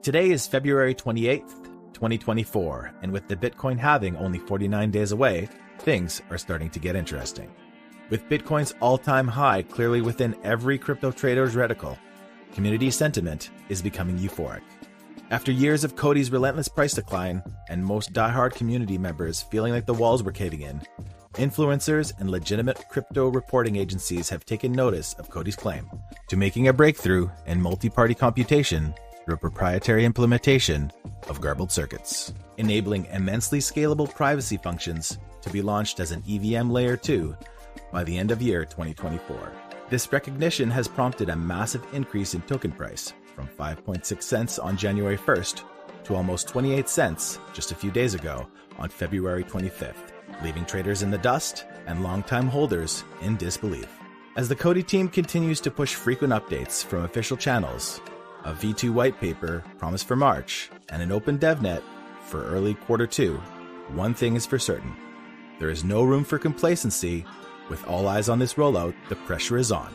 Today is February 28th, 2024, and with the Bitcoin halving only 49 days away, things are starting to get interesting. With Bitcoin's all-time high clearly within every crypto trader's reticle, community sentiment is becoming euphoric. After years of COTI's relentless price decline and most diehard community members feeling like the walls were caving in, influencers and legitimate crypto reporting agencies have taken notice of COTI's claim to making a breakthrough in multi-party computation through a proprietary implementation of garbled circuits, enabling immensely scalable privacy functions to be launched as an EVM Layer 2 by the end of year 2024. This recognition has prompted a massive increase in token price from 5.6 cents on January 1st to almost 28 cents just a few days ago on February 25th, leaving traders in the dust and longtime holders in disbelief. As the COTI team continues to push frequent updates from official channels, a V2 white paper promised for March, and an open DevNet for early Q2, one thing is for certain. There is no room for complacency. With all eyes on this rollout, the pressure is on.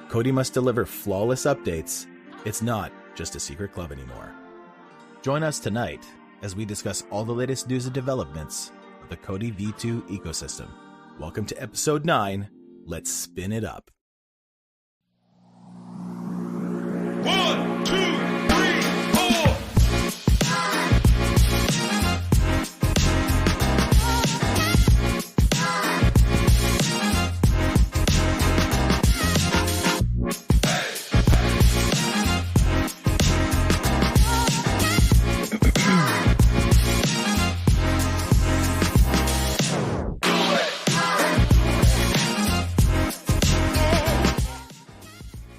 COTI must deliver flawless updates. It's not just a secret club anymore. Join us tonight as we discuss all the latest news and developments of the COTI V2 ecosystem. Welcome to episode 9. Let's spin it up. 1, 2, 3, 4.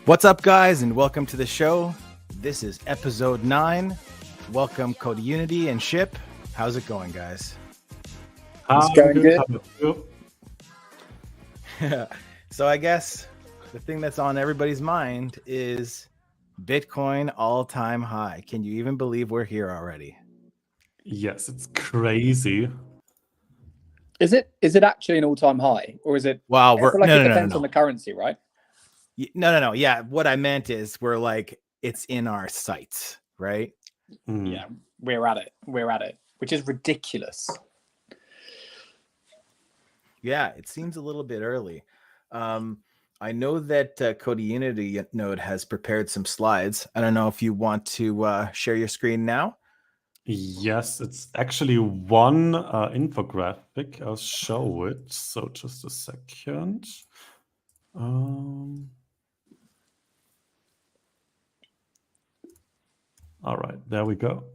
What's up, guys, and welcome to the show. This is episode 9. Welcome, COTI Unity and Ship. How's it going, guys? It's going good. So I guess the thing that's on everybody's mind is Bitcoin all-time high. Can you even believe we're here already? Yes, it's crazy. Is it actually an all-time high, or is it? Wow, it depends on the currency, right? No. Yeah, what I meant is we're like, it's in our sights, right? Yeah, we're at it, which is ridiculous. Yeah, it seems a little bit early. I know that COTI Unity node has prepared some slides. I don't know if you want to share your screen now. Yes, it's actually one infographic. I'll show it. So just a second. All right, there we go.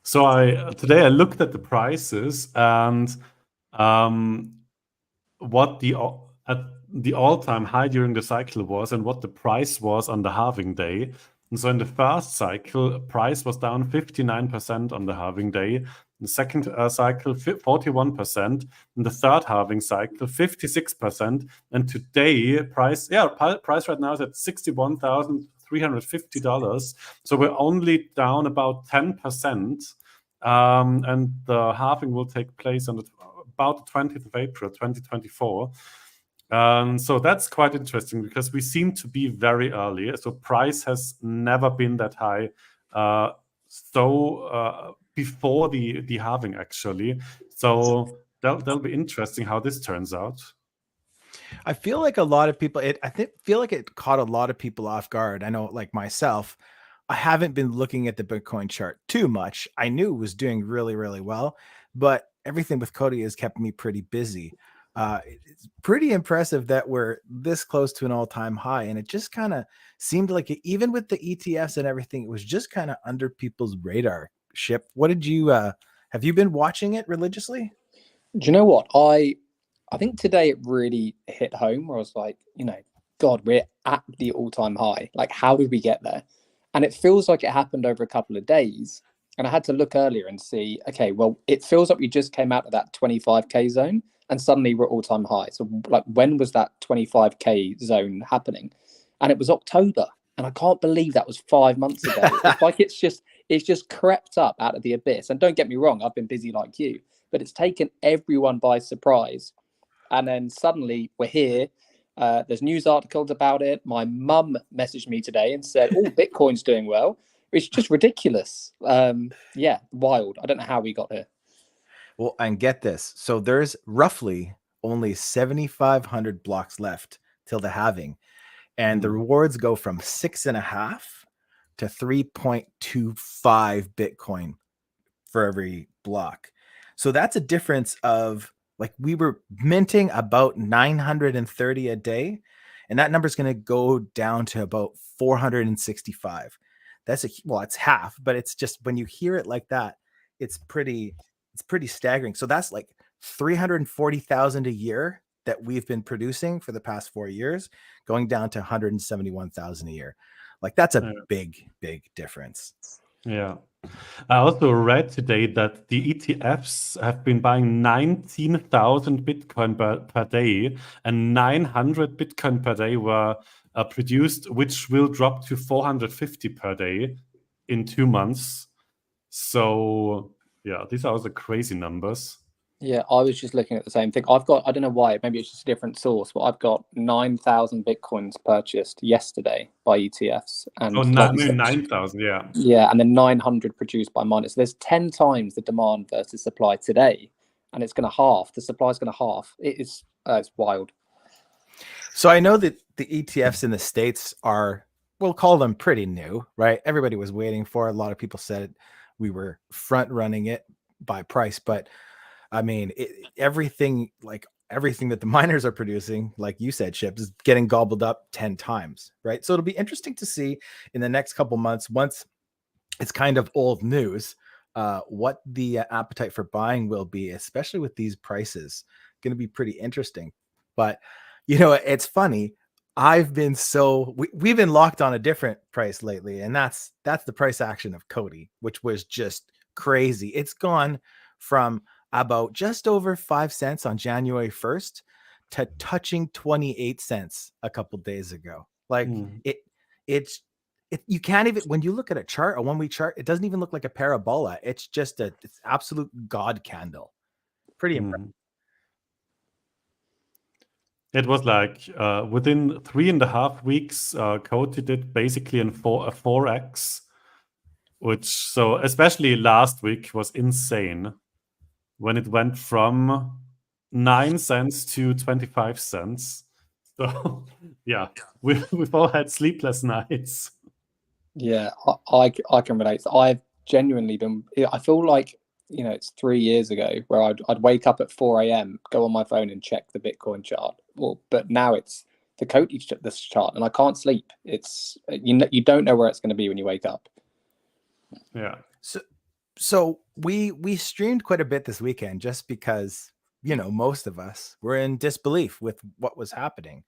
So today I looked at the prices and what the all-time high during the cycle was and what the price was on the halving day. And so in the first cycle, price was down 59% on the halving day. The second cycle, 41%. In the third halving cycle, 56%. And today, price right now is at $61,350. So we're only down about 10%. And the halving will take place on about the 20th of April, 2024. So that's quite interesting because we seem to be very early. So price has never been that high. Before the halving, actually. So that'll be interesting how this turns out. I feel like a lot of people, feel like it caught a lot of people off guard. I know, like myself, I haven't been looking at the Bitcoin chart too much. I knew it was doing really, really well, but everything with COTI has kept me pretty busy. It's pretty impressive that we're this close to an all-time high, and it just kind of seemed like even with the ETFs and everything, it was just kind of under people's radar. Ship, what did you have you been watching it religiously? Do you know what? I think today it really hit home where I was like, God, we're at the all-time high. Like, how did we get there? And it feels like it happened over a couple of days. And I had to look earlier and see, okay, well, it feels like we just came out of that 25K zone and suddenly we're all-time high. So like, when was that 25K zone happening? And it was October. And I can't believe that was 5 months ago. It's like it's just crept up out of the abyss. And don't get me wrong, I've been busy like you, but it's taken everyone by surprise. And then suddenly we're here. There's news articles about it. My mum messaged me today and said, "Oh, Bitcoin's doing well." It's just ridiculous. Yeah, wild. I don't know how we got here. Well, and get this. So there's roughly only 7,500 blocks left till the halving. And the rewards go from 6.5 to 3.25 Bitcoin for every block. So that's a difference of, like, we were minting about 930 a day, and that number is going to go down to about 465. That's it's half, but it's just, when you hear it like that, it's pretty staggering. So that's like 340,000 a year that we've been producing for the past 4 years, going down to 171,000 a year. Like, that's a big difference. Yeah. I also read today that the ETFs have been buying 19,000 Bitcoin per day, and 900 Bitcoin per day were produced, which will drop to 450 per day in 2 months. So, yeah, these are also crazy numbers. Yeah, I was just looking at the same thing. I've got, I don't know why, maybe it's just a different source, but I've got 9,000 Bitcoins purchased yesterday by ETFs. And Oh, like you said, 9,000, yeah. yeah, and then 900 produced by miners. So there's 10 times the demand versus supply today, and it's going to half. The supply is going to half. It's wild. So I know that the ETFs in the States are, we'll call them pretty new, right? Everybody was waiting for it. A lot of people said we were front running it by price, but I mean, everything that the miners are producing, like you said, Chip, is getting gobbled up 10 times, right? So it'll be interesting to see in the next couple months, once it's kind of old news, what the appetite for buying will be, especially with these prices. Going to be pretty interesting. But, it's funny. We've been locked on a different price lately, and that's the price action of COTI, which was just crazy. It's gone from about just over 5 cents on January 1st to touching 28 cents a couple days ago. Like, it's you can't even, when you look at a chart, a 1 week chart, it doesn't even look like a parabola. It's just it's absolute God candle. Pretty impressive. It was like within 3.5 weeks, COTI did basically a 4x, which, so especially last week, was insane when it went from 9 cents to 25 cents. So yeah, we've all had sleepless nights. Yeah, I can relate. I've genuinely been, I feel like, it's 3 years ago where I'd wake up at 4 a.m., go on my phone and check the Bitcoin chart. Well, but now it's the COTI this chart, and I can't sleep. It's, you don't know where it's going to be when you wake up. Yeah. So we streamed quite a bit this weekend, just because, most of us were in disbelief with what was happening.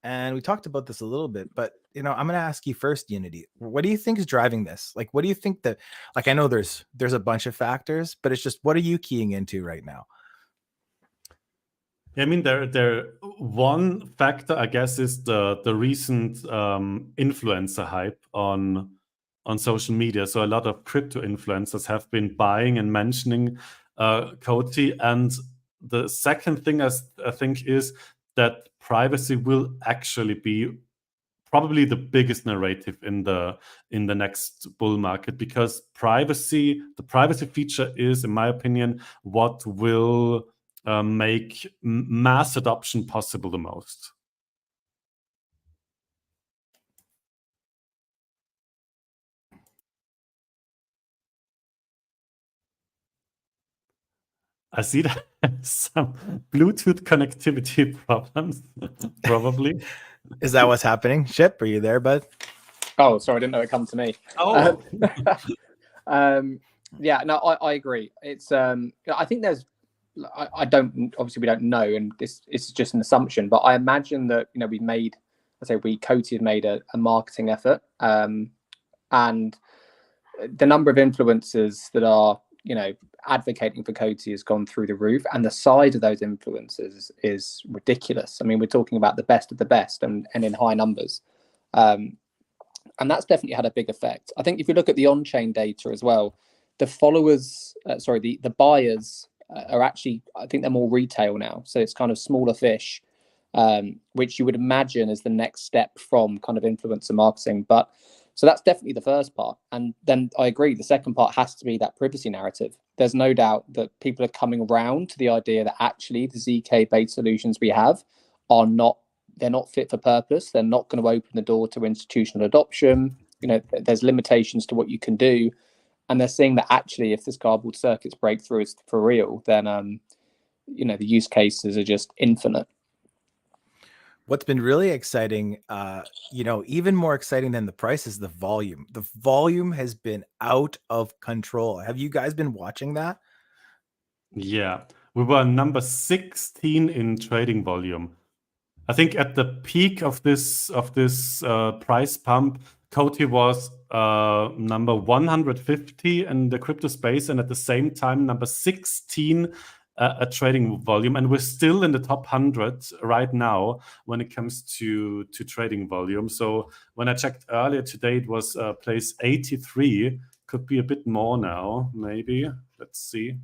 And we talked about this a little bit, but I'm going to ask you first, Unity. What do you think is driving this? Like, what do you think that, like, I know there's a bunch of factors, but it's just, what are you keying into right now? I mean, there one factor, I guess, is the recent influencer hype on social media. So a lot of crypto influencers have been buying and mentioning COTI. And the second thing I think is that privacy will actually be probably the biggest narrative in the next bull market, because the privacy feature is, in my opinion, what will make mass adoption possible the most. I see that some Bluetooth connectivity problems, probably. Is that what's happening? Chip, are you there, bud? Oh, sorry, I didn't know it come to me. Oh. Yeah, no, I agree. It's I think there's, I don't, obviously we don't know, and this is just an assumption, but I imagine that COTI had made a marketing effort, and the number of influencers that are advocating for COTI has gone through the roof, and the size of those influencers is ridiculous. I mean, we're talking about the best of the best, and in high numbers, and that's definitely had a big effect. I think if you look at the on-chain data as well, the followers, the buyers are actually, I think they're more retail now, so it's kind of smaller fish. which you would imagine is the next step from kind of influencer marketing. But so that's definitely the first part. And then I agree, the second part has to be that privacy narrative. There's no doubt that people are coming around to the idea that actually the ZK-based solutions we have are not, they're not fit for purpose. They're not going to open the door to institutional adoption. You know, there's limitations to what you can do. And they're seeing that actually, if this cardboard circuits breakthrough is for real, then, you know, the use cases are just infinite. What's been really exciting, you know, even more exciting than the price is the volume. The volume has been out of control. Have you guys been watching that? Yeah, we were number 16 in trading volume. I think at the peak of this price pump, COTI was number 150 in the crypto space, and at the same time number 16 a trading volume, and we're still in the top 100 right now when it comes to trading volume. So when I checked earlier today, it was place 83. Could be a bit more now, maybe. Let's see.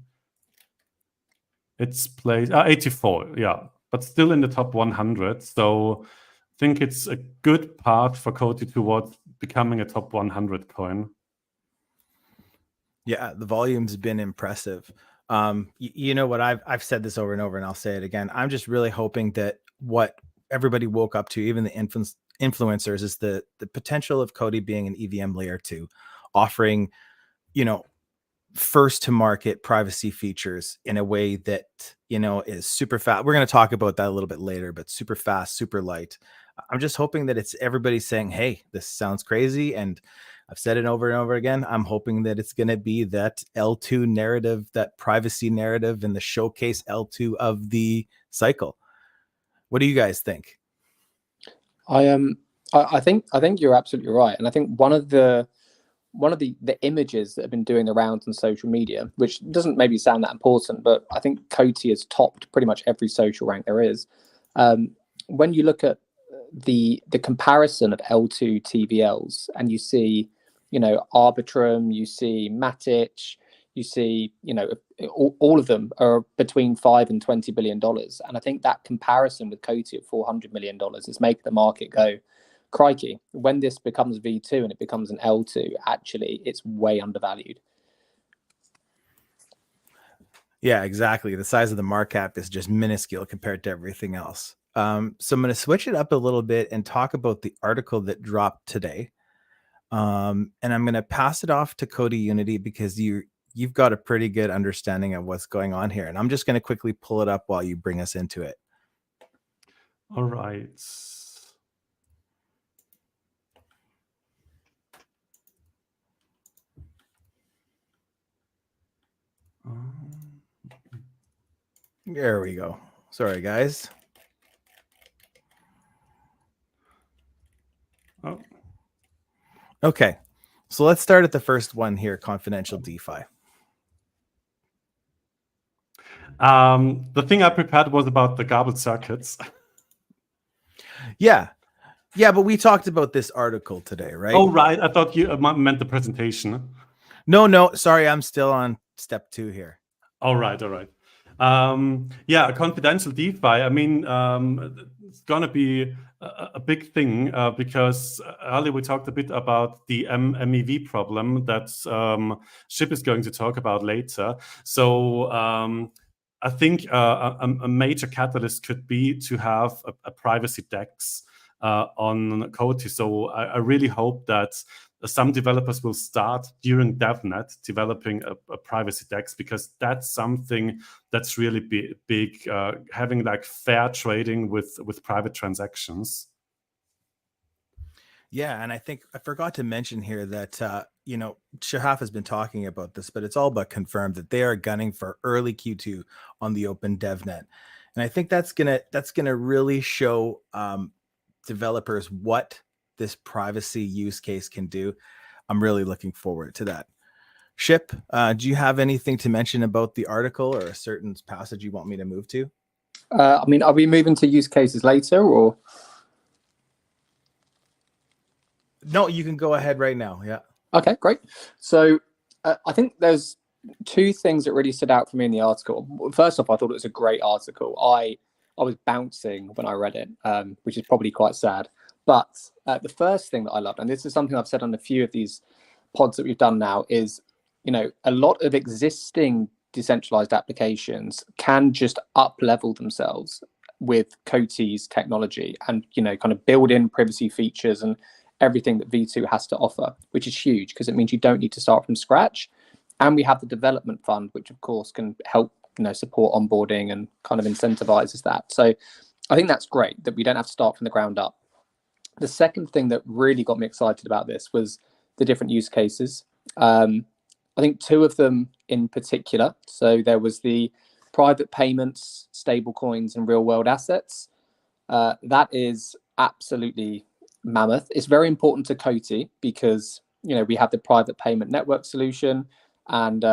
It's place 84, yeah, but still in the top 100. So I think it's a good path for COTI towards becoming a top 100 coin. Yeah, the volume's been impressive. You know what, I've said this over and over, and I'll say it again. I'm just really hoping that what everybody woke up to, even the influencers, is the potential of COTI being an EVM layer 2, offering, you know, first to market privacy features in a way that, you know, is super fast. We're going to talk about that a little bit later, but super fast, super light. I'm just hoping that it's everybody saying, hey, this sounds crazy. And I've said it over and over again. I'm hoping that it's going to be that L2 narrative, that privacy narrative, and the showcase L2 of the cycle. What do you guys think? I think you're absolutely right. And I think one of the images that have been doing the rounds on social media, which doesn't maybe sound that important, but I think COTI has topped pretty much every social rank there is. When you look at the comparison of L2 TVLs, and you see, you know, Arbitrum, you see Matic, you see, you know, all of them are between $5 and $20 billion. And I think that comparison with COTI at $400 million is making the market go, crikey, when this becomes V2 and it becomes an L2, actually, it's way undervalued. Yeah, exactly. The size of the market cap is just minuscule compared to everything else. So I'm going to switch it up a little bit and talk about the article that dropped today. And I'm going to pass it off to COTI Unity, because you've got a pretty good understanding of what's going on here. And I'm just going to quickly pull it up while you bring us into it. All right. There we go. Sorry, guys. Oh. Okay, so let's start at the first one here, confidential DeFi. The thing I prepared was about the garbled circuits. Yeah, but we talked about this article today, right? Oh, right. I thought you meant the presentation. No, sorry, I'm still on step 2 here. All right. Yeah, a confidential DeFi. I mean, it's gonna be a big thing because earlier we talked a bit about the MEV problem that Ship is going to talk about later. So I think a major catalyst could be to have a privacy DEX on COTI. So I really hope that some developers will start during DevNet developing a privacy DEX, because that's something that's really big, having like fair trading with private transactions. Yeah, and I think I forgot to mention here that you know, Shahaf has been talking about this, but it's all but confirmed that they are gunning for early Q2 on the open DevNet, and I think that's gonna really show developers what this privacy use case can do. I'm really looking forward to that. Ship, do you have anything to mention about the article or a certain passage you want me to move to? I mean, are we moving to use cases later, or? No, you can go ahead right now. Yeah. Okay, great. So I think there's two things that really stood out for me in the article. First off, I thought it was a great article. I I was bouncing when I read it, which is probably quite sad. But the first thing that I loved, and this is something I've said on a few of these pods that we've done now, is, you know, a lot of existing decentralized applications can just up level themselves with COTI's technology and, you know, kind of build in privacy features and everything that V2 has to offer, which is huge because it means you don't need to start from scratch. And we have the development fund, which of course can help, you know, support onboarding and kind of incentivizes that. So I think that's great that we don't have to start from the ground up. The second thing that really got me excited about this was the different use cases. I think two of them in particular. So there was the private payments, stable coins, and real world assets. That is absolutely mammoth. It's very important to COTI because, you know, we have the private payment network solution, and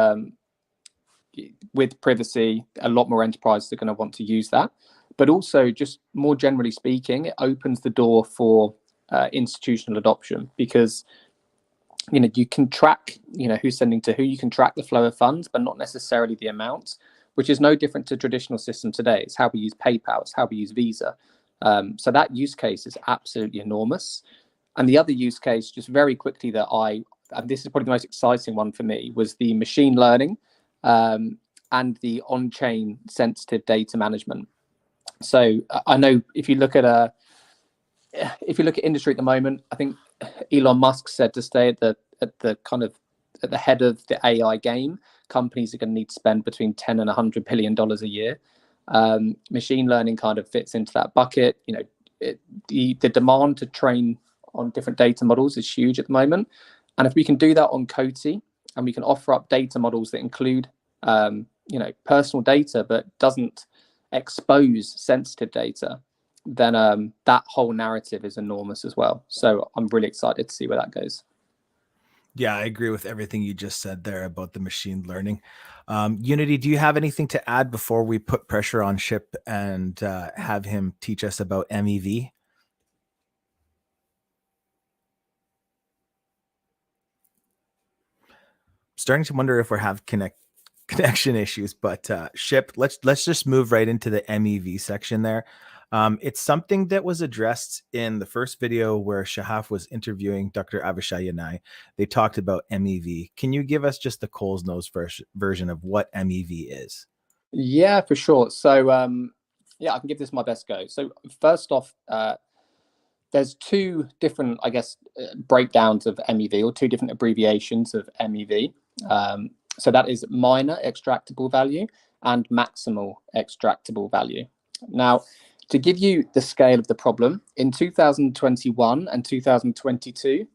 with privacy, a lot more enterprises are going to want to use that. But also, just more generally speaking, it opens the door for institutional adoption because, you know, you can track, you know, who's sending to who. You can track the flow of funds, but not necessarily the amount, which is no different to traditional systems today. It's how we use PayPal, it's how we use Visa. So that use case is absolutely enormous. And the other use case, just very quickly, and this is probably the most exciting one for me, was the machine learning and the on-chain sensitive data management. So I know if you look at industry at the moment, I think Elon Musk said to stay at the head of the AI game, companies are going to need to spend between 10 and $100 billion a year. Machine learning kind of fits into that bucket. You know, the demand to train on different data models is huge at the moment, and if we can do that on COTI and we can offer up data models that include you know, personal data but doesn't expose sensitive data, then that whole narrative is enormous as well. So I'm really excited to see where that goes. Yeah, I agree with everything you just said there about the machine learning. Unity, do you have anything to add before we put pressure on Ship and have him teach us about MEV? Starting to wonder if we have connection issues, but Ship, let's just move right into the MEV section there. It's something that was addressed in the first video where Shahaf was interviewing Dr. Avishai and I. They talked about MEV. Can you give us just the Cole's Nose version of what MEV is? Yeah, for sure. So yeah, I can give this my best go. So first off, there's two different, I guess, breakdowns of MEV, or two different abbreviations of MEV. So that is minor extractable value and maximal extractable value. Now, to give you the scale of the problem, in 2021 and 2022,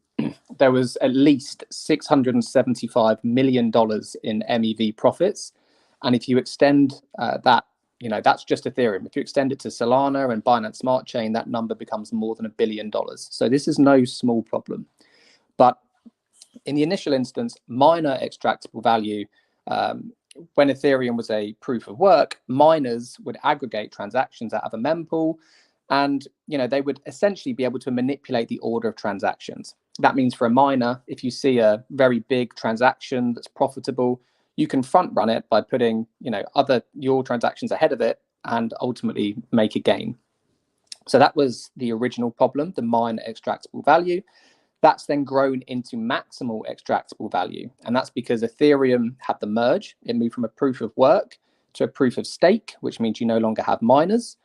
there was at least $675 million in MEV profits. And if you extend that, you know, that's just Ethereum. If you extend it to Solana and Binance Smart Chain, that number becomes more than $1 billion. So this is no small problem. But in the initial instance, minor extractable value, when Ethereum was a proof of work, miners would aggregate transactions out of a mempool, and, you know, they would essentially be able to manipulate the order of transactions. That means for a miner, if you see a very big transaction that's profitable, you can front run it by putting, you know, your transactions ahead of it and ultimately make a gain. So that was the original problem, the minor extractable value. That's then grown into maximal extractable value. And that's because Ethereum had the merge. It moved from a proof of work to a proof of stake, which means you no longer have miners.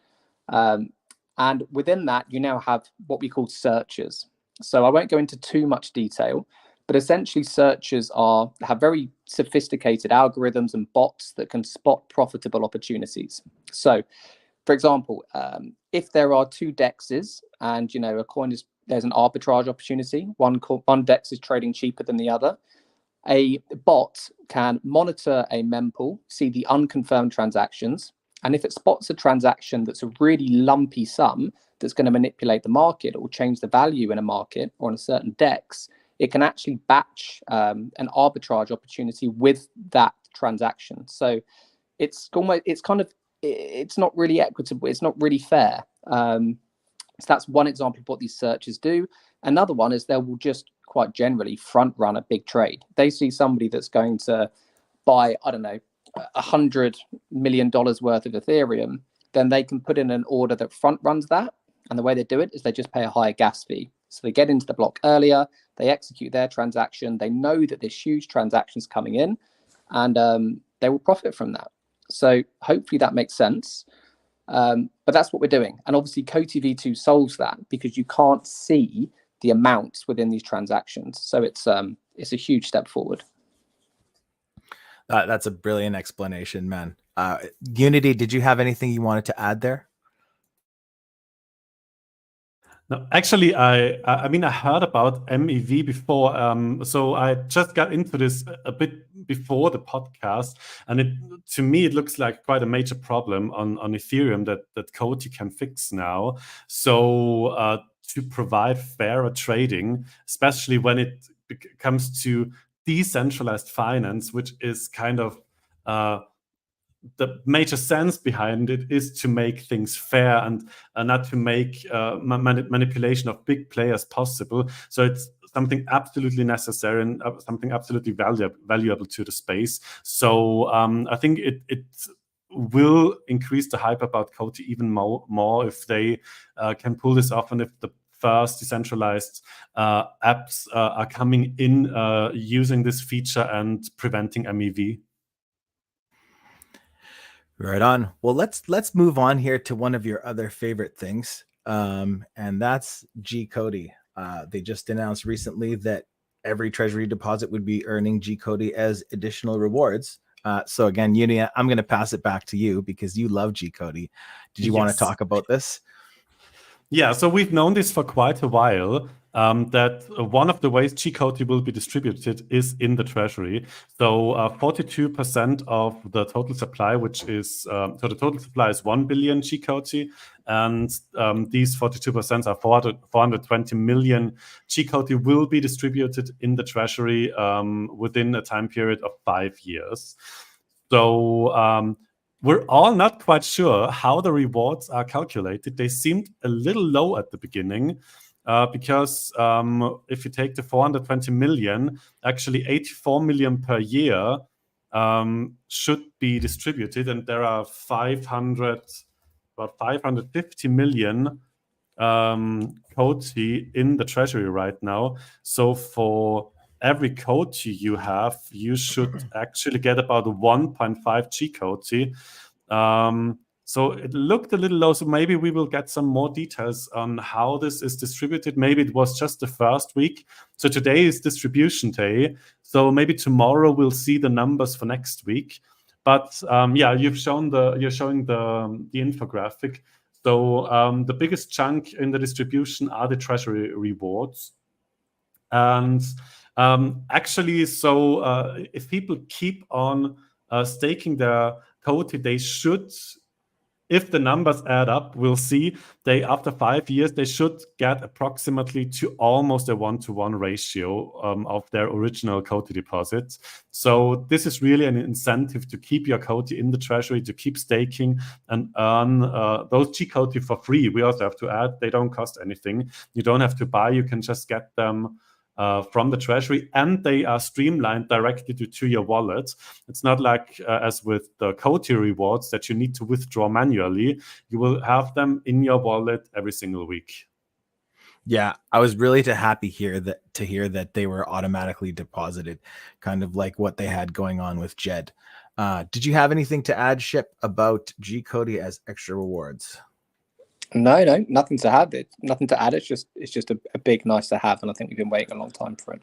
And within that, you now have what we call searchers. So I won't go into too much detail, but essentially searchers have very sophisticated algorithms and bots that can spot profitable opportunities. So, for example, if there are two dexes and, you know, there's an arbitrage opportunity, one dex is trading cheaper than the other, a bot can monitor a mempool, see the unconfirmed transactions, and if it spots a transaction that's a really lumpy sum that's going to manipulate the market or change the value in a market or on a certain dex, it can actually batch an arbitrage opportunity with that transaction. So it's not really equitable. It's not really fair. So that's one example of what these searchers do. Another one is they will just quite generally front run a big trade. They see somebody that's going to buy, I don't know, $100 million worth of Ethereum. then they can put in an order that front runs that. And the way they do it is they just pay a higher gas fee. So they get into the block earlier, they execute their transaction, they know that this huge transaction's coming in, and they will profit from that. So hopefully that makes sense. But that's what we're doing. And obviously COTI V2 solves that because you can't see the amounts within these transactions. So it's a huge step forward. That's a brilliant explanation, man. Unity, did you have anything you wanted to add there? No, actually, I mean, I heard about MEV before, so I just got into this a bit before the podcast, and to me it looks like quite a major problem on Ethereum that COTI can fix now. So to provide fairer trading, especially when it comes to decentralized finance, which is kind of the major sense behind it is to make things fair and not to make manipulation of big players possible. So it's something absolutely necessary and something absolutely valuable to the space. So I think it will increase the hype about COTI even more if they can pull this off, and if the first decentralized apps are coming in using this feature and preventing MEV. Right on. Well, let's move on here to one of your other favorite things, and that's COTI. They just announced recently that every treasury deposit would be earning COTI as additional rewards. So again, Uni, I'm going to pass it back to you because you love COTI. Did you want to talk about this? Yeah, so we've known this for quite a while, that one of the ways COTI will be distributed is in the treasury. So 42% of the total supply, which is, so the total supply is 1 billion COTI, and these 42% are 420 million COTI will be distributed in the treasury within a time period of 5 years. So we're all not quite sure how the rewards are calculated. They seemed a little low at the beginning because if you take the 420 million, actually 84 million per year should be distributed, and there are about 550 million COTI in the treasury right now. So for every COTI you have, you should actually get about 1.5 COTI. So it looked a little low, so maybe we will get some more details on how this is distributed. Maybe it was just the first week. So today is distribution day. So maybe tomorrow we'll see the numbers for next week. But yeah, you're showing the infographic. So the biggest chunk in the distribution are the treasury rewards. And actually, so if people keep on staking their COTI, they should, if the numbers add up, we'll see after 5 years, they should get approximately to almost a 1-to-1 ratio of their original COTI deposits. So this is really an incentive to keep your COTI in the treasury, to keep staking and earn those COTI for free. We also have to add, they don't cost anything. You don't have to buy, you can just get them from the treasury, and they are streamlined directly to your wallet. It's not like as with the COTI rewards that you need to withdraw manually. You will have them in your wallet every single week. Yeah, I was really happy to hear that they were automatically deposited, kind of like what they had going on with Jed. Did you have anything to add, Ship, about COTI as extra rewards? No, nothing to add. Nothing to add. It's just a big nice to have, and I think we've been waiting a long time for it.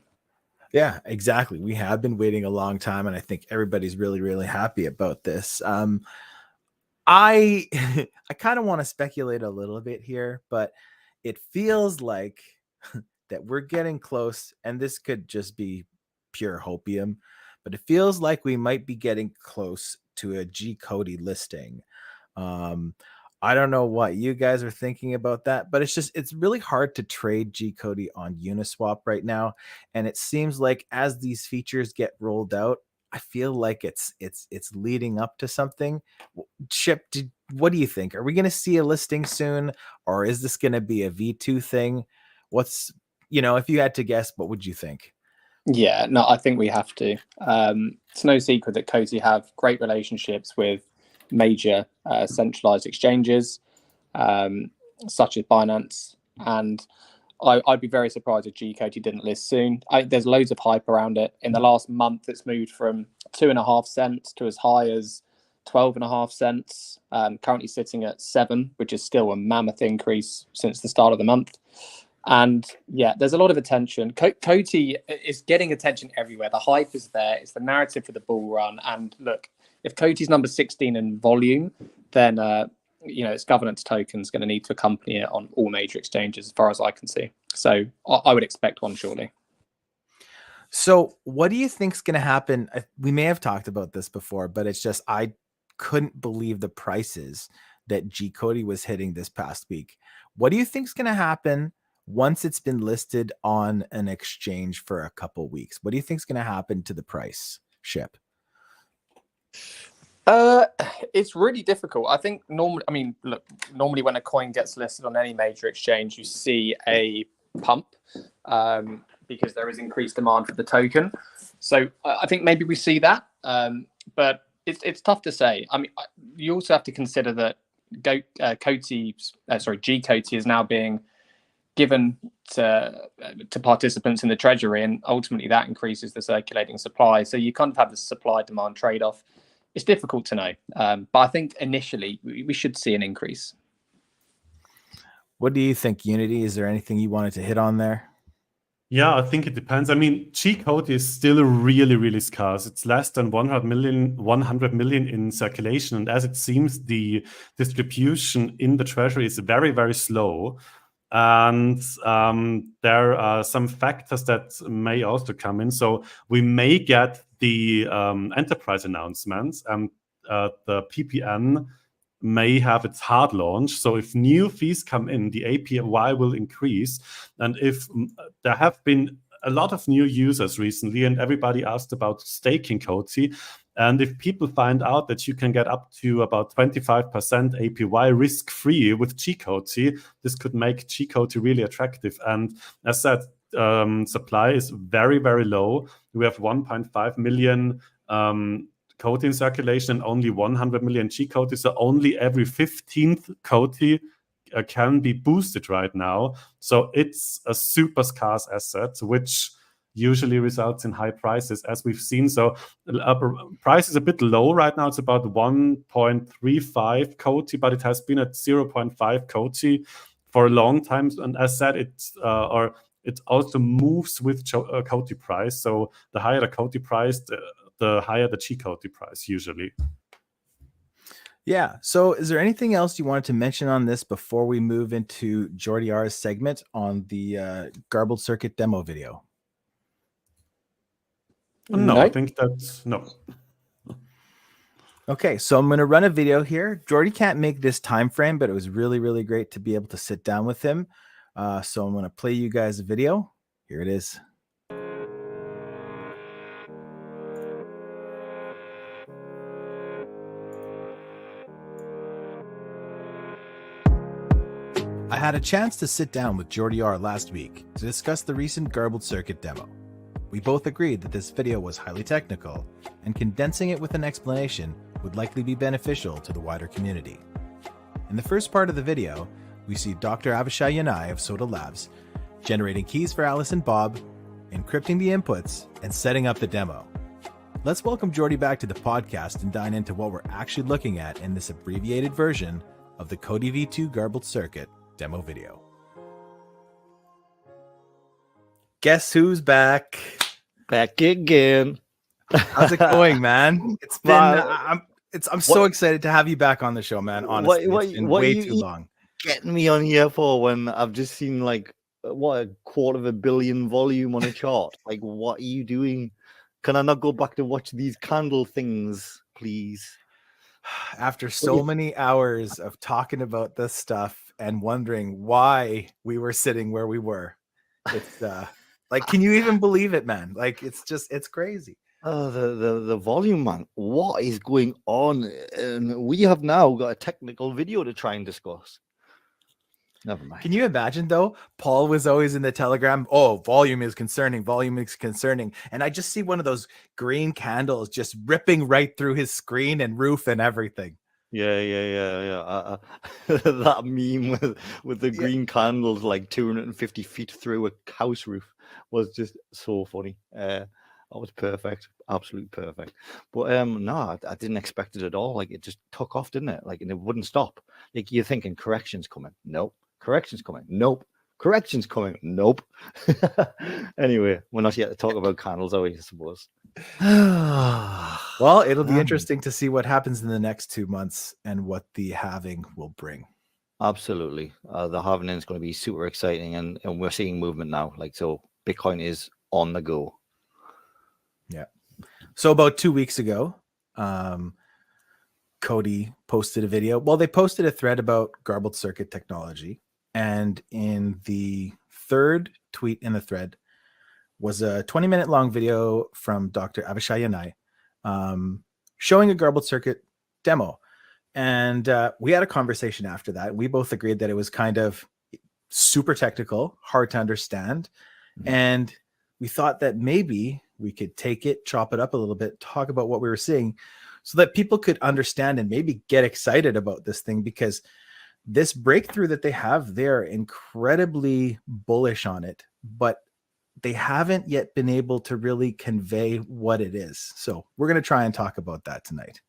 Yeah, exactly. We have been waiting a long time, and I think everybody's really, really happy about this. I kind of want to speculate a little bit here, but it feels like that we're getting close, and this could just be pure hopium, but it feels like we might be getting close to a COTI listing. I don't know what you guys are thinking about that, but it's really hard to trade COTI on Uniswap right now. And it seems like as these features get rolled out, I feel like it's leading up to something. Chip, what do you think? Are we going to see a listing soon, or is this going to be a V2 thing? If you had to guess, what would you think? Yeah, no, I think we have to. It's no secret that COTI have great relationships with major centralized exchanges, such as Binance. And I'd be very surprised if COTI didn't list soon. There's loads of hype around it. In the last month, it's moved from 2.5 cents to as high as 12.5 cents. Currently sitting at 7, which is still a mammoth increase since the start of the month. And yeah, there's a lot of attention. COTI is getting attention everywhere. The hype is there. It's the narrative for the bull run. And look, if COTI's number 16 in volume, then its governance token is going to need to accompany it on all major exchanges, as far as I can see. So I would expect one shortly. So what do you think is going to happen? We may have talked about this before, but it's just I couldn't believe the prices that COTI was hitting this past week. What do you think is going to happen once it's been listed on an exchange for a couple weeks? What do you think is going to happen to the price, Ship? It's really difficult. I think normally when a coin gets listed on any major exchange, you see a pump because there is increased demand for the token. So I think maybe we see that, but it's tough to say. I mean, you also have to consider that COTI is now being given to participants in the treasury, and ultimately that increases the circulating supply. So you kind of have the supply-demand trade-off. It's difficult to know, but I think initially we should see an increase. What do you think, Unity? Is there anything you wanted to hit on there? Yeah, I think it depends. I mean, COTI is still really, really scarce. It's less than 100 million in circulation. And as it seems, the distribution in the treasury is very, very slow. And there are some factors that may also come in. So we may get the enterprise announcements, and the PPN may have its hard launch. So if new fees come in, the APY will increase. And if there have been a lot of new users recently, and everybody asked about staking COTI, and if people find out that you can get up to about 25% APY risk-free with COTI, this could make COTI really attractive. And as said, supply is very, very low. We have 1.5 million COTI in circulation and only 100 million COTI. So only every 15th COTI can be boosted right now. So it's a super scarce asset, which usually results in high prices, as we've seen. So price is a bit low right now. It's about 1.35 COTI, but it has been at 0.5 COTI for a long time. And as said, it also moves with COTI price. So the higher the COTI price, the higher the COTI price usually. Yeah. So is there anything else you wanted to mention on this before we move into Jordy R's segment on the Garbled Circuit demo video? No, I think that's no. Okay, so I'm going to run a video here. Jordy can't make this time frame, but it was really, really great to be able to sit down with him. So I'm going to play you guys a video. Here it is. I had a chance to sit down with Jordy R last week to discuss the recent Garbled Circuit demo. We both agreed that this video was highly technical, and condensing it with an explanation would likely be beneficial to the wider community. In the first part of the video, we see Dr. Avishai Yanai of Soda Labs generating keys for Alice and Bob, encrypting the inputs, and setting up the demo. Let's welcome Jordy back to the podcast and dive into what we're actually looking at in this abbreviated version of the COTI V2 Garbled Circuit demo video. Guess who's back? Back again. How's it going, man? It's been I'm so excited to have you back on the show, man. Honestly, it's been way too long. Getting me on here for when I've just seen like what, 250 million volume on a chart. Like, what are you doing? Can I not go back to watch these candle things, please? After so many hours of talking about this stuff and wondering why we were sitting where we were, it's like, can you even believe it, man? Like, it's crazy. The volume, man. What is going on? And we have now got a technical video to try and discuss. Never mind. Can you imagine though? Paul was always in the Telegram. Oh, volume is concerning. Volume is concerning. And I just see one of those green candles just ripping right through his screen and roof and everything. Yeah. That meme with the green candles like 250 feet through a house roof was just so funny. That was perfect, absolutely perfect. But no, I didn't expect it at all. Like it just took off, didn't it? Like, and it wouldn't stop. Like you're thinking corrections coming, nope. Corrections coming, nope. Corrections coming, nope. Anyway, we're not yet to talk about candles, are we? I suppose. Well, it'll be interesting to see what happens in the next 2 months and what the halving will bring. Absolutely. The halving is going to be super exciting, and we're seeing movement now. Like, so Bitcoin is on the go. Yeah. So about 2 weeks ago, COTI posted a video. Well, they posted a thread about garbled circuit technology. And in the third tweet in the thread was a 20-minute long video from Dr. Avishai Yanai showing a garbled circuit demo. And we had a conversation after that. We both agreed that it was kind of super technical, hard to understand. And we thought that maybe we could take it, chop it up a little bit, talk about what we were seeing so that people could understand and maybe get excited about this thing, because this breakthrough that they have, they're incredibly bullish on it, but they haven't yet been able to really convey what it is. So we're going to try and talk about that tonight.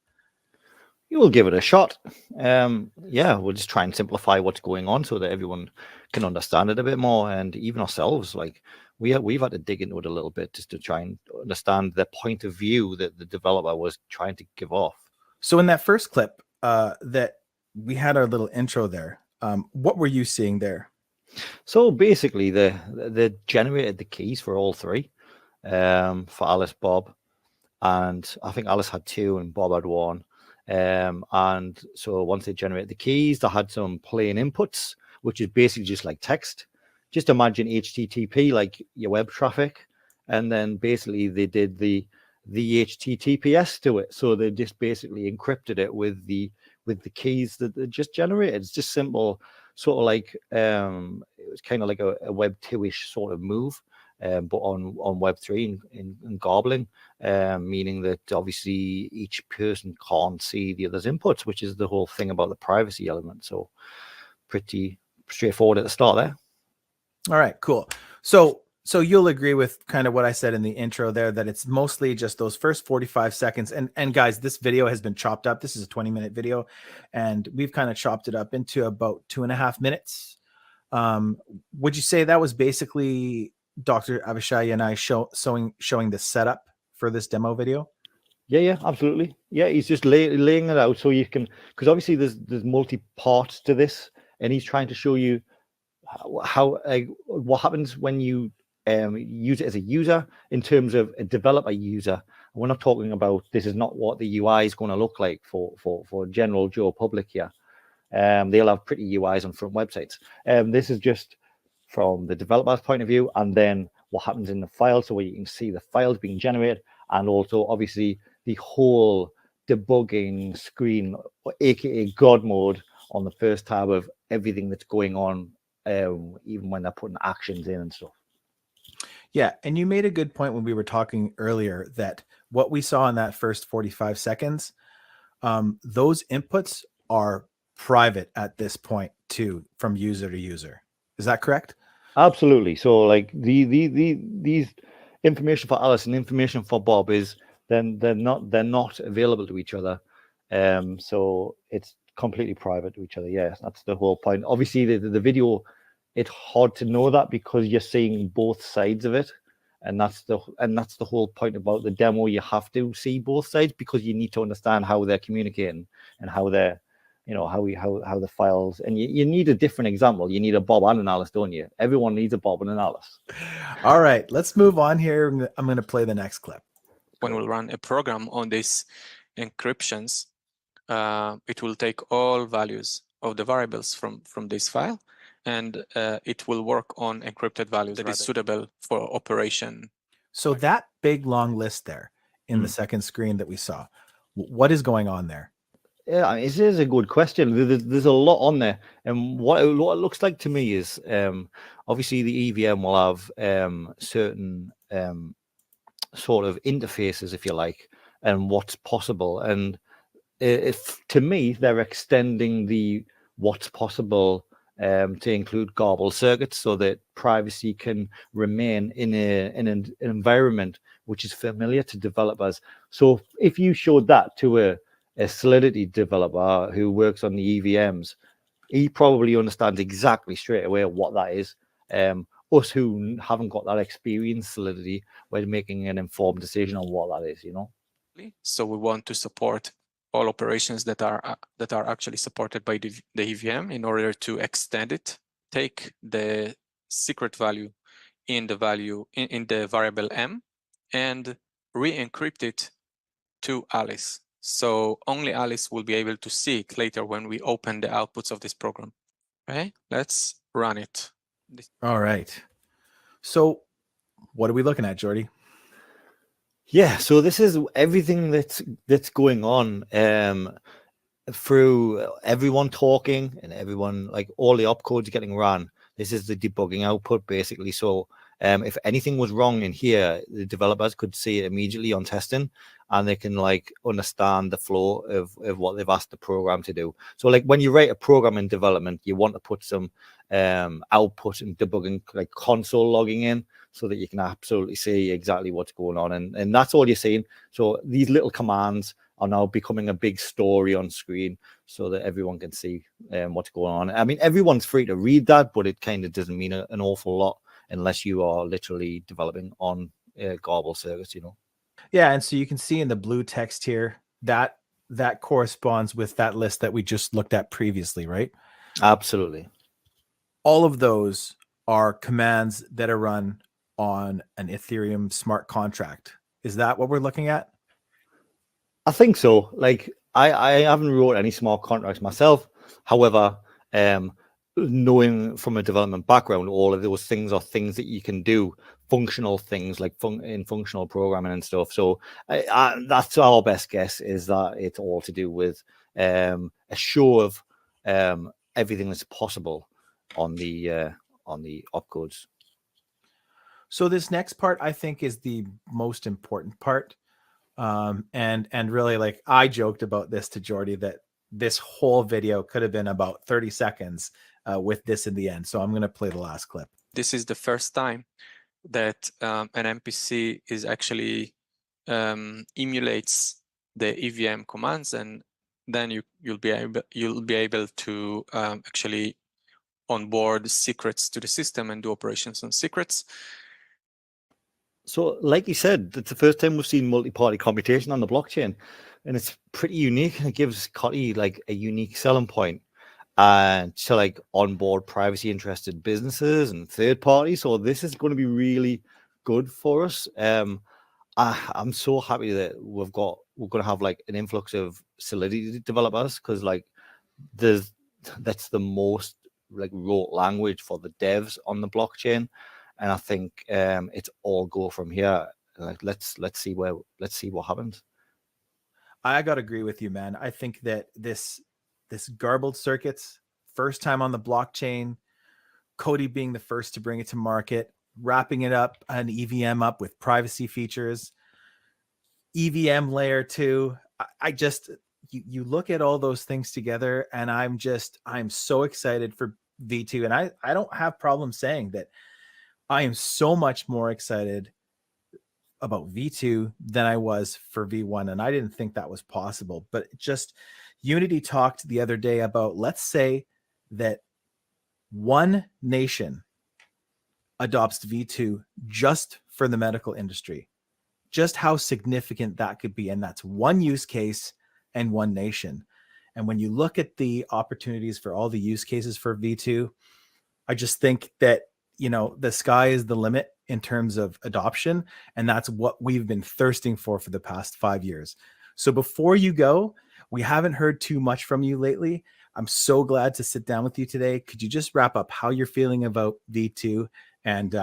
You will give it a shot. Yeah, we'll just try and simplify what's going on so that everyone can understand it a bit more, and even ourselves. Like we've had to dig into it a little bit just to try and understand the point of view that the developer was trying to give off. So in that first clip, that we had our little intro there. What were you seeing there? So basically, they generated the keys for all three, for Alice, Bob, and I think Alice had two and Bob had one. And so once they generated the keys, they had some plain inputs, which is basically just like text. Just imagine HTTP, like your web traffic, and then basically they did the HTTPS to it. So they just basically encrypted it with the keys that they just generated. It's just simple, sort of like it was kind of like a Web 2-ish sort of move, but on Web 3 in garbling, meaning that obviously each person can't see the other's inputs, which is the whole thing about the privacy element. So pretty straightforward at the start there. All right, cool. So you'll agree with kind of what I said in the intro there, that it's mostly just those first 45 seconds. And guys, this video has been chopped up. This is a 20-minute video, and we've kind of chopped it up into about 2.5 minutes. Would you say that was basically Dr. Avishai and I showing the setup for this demo video? Yeah, absolutely. Yeah, he's just laying it out so you can, because obviously there's multi parts to this, and he's trying to show you how what happens when you use it as a user in terms of a developer user. We're not talking about, this is not what the UI is going to look like for general Joe public here. They'll have pretty UIs on front websites. This is just from the developer's point of view, and then what happens in the file, so where you can see the files being generated, and also obviously the whole debugging screen, aka God mode, on the first tab of everything that's going on, even when they're putting actions in and stuff. Yeah, and you made a good point when we were talking earlier that what we saw in that first 45 seconds, those inputs are private at this point too, from user to user. Is that correct? Absolutely. So like these information for Alice and information for Bob is then they're not available to each other. So it's completely private to each other. Yes, that's the whole point. Obviously the video, it's hard to know that because you're seeing both sides of it, and that's the whole point about the demo. You have to see both sides because you need to understand how they're communicating and how they're, how the files, and you need a different example. You need a Bob and an Alice, don't you? Everyone needs a Bob and an Alice. All right, let's move on here. I'm going to play the next clip. When we'll run a program on these encryptions, it will take all values of the variables from this file, and it will work on encrypted values that is suitable for operation. So that big long list there in the second screen that we saw, what is going on there? Yeah, this is a good question. There's a lot on there, and what it looks like to me is obviously the EVM will have certain sort of interfaces, if you like, and what's possible. And if to me they're extending the what's possible to include garbled circuits, so that privacy can remain in an environment which is familiar to developers. So if you showed that to a Solidity developer who works on the EVMs, he probably understands exactly straight away what that is. Us who haven't got that experience, Solidity, we're making an informed decision on what that is, you know. So we want to support all operations that are actually supported by the EVM in order to extend it, take the secret value in the variable M, and re-encrypt it to Alice. So only Alice will be able to see it later when we open the outputs of this program. Okay, let's run it. All right. So what are we looking at, Jordy? Yeah, so this is everything that's going on through everyone talking and everyone, like all the opcodes getting run. This is the debugging output basically. So if anything was wrong in here, the developers could see it immediately on testing, and they can like understand the flow of what they've asked the program to do. So like when you write a program in development, you want to put some output and debugging, like console logging in, so that you can absolutely see exactly what's going on. And that's all you're seeing. So these little commands are now becoming a big story on screen so that everyone can see what's going on. I mean, everyone's free to read that, but it kind of doesn't mean an awful lot unless you are literally developing on garble circuits, you know. Yeah, and so you can see in the blue text here that corresponds with that list that we just looked at previously, right? Absolutely. All of those are commands that are run on an Ethereum smart contract. Is that what we're looking at? I think so. Like I haven't wrote any smart contracts myself. However, knowing from a development background, all of those things are things that you can do, functional things like in functional programming and stuff. So that's our best guess, is that it's all to do with a show of everything that's possible on the opcodes. So this next part, I think, is the most important part. And really, like, I joked about this to Jordy that this whole video could have been about 30 seconds with this in the end. So I'm going to play the last clip. This is the first time that an MPC is actually emulates the EVM commands, and then you'll be able to actually onboard secrets to the system and do operations on secrets. So, like you said, it's the first time we've seen multi-party computation on the blockchain, and it's pretty unique, and it gives COTI like a unique selling point to like onboard privacy interested businesses and third parties. So this is going to be really good for us. I'm so happy that we're going to have like an influx of Solidity developers, because like that's the most like rote language for the devs on the blockchain. And I think it's all go from here. Like let's see what happens. I got to agree with you, man. I think that this garbled circuits, first time on the blockchain, COTI being the first to bring it to market, wrapping it up, an EVM up with privacy features, EVM layer 2. I just you look at all those things together, and I'm so excited for V2, and I don't have problem saying that I am so much more excited about V2 than I was for V1. And I didn't think that was possible, but just Unity talked the other day about, let's say that one nation adopts V2 just for the medical industry, just how significant that could be. And that's one use case and one nation. And when you look at the opportunities for all the use cases for V2, I just think that, you know, the sky is the limit in terms of adoption. And that's what we've been thirsting for the past 5 years. So before you go, we haven't heard too much from you lately. I'm so glad to sit down with you today. Could you just wrap up how you're feeling about V2? And,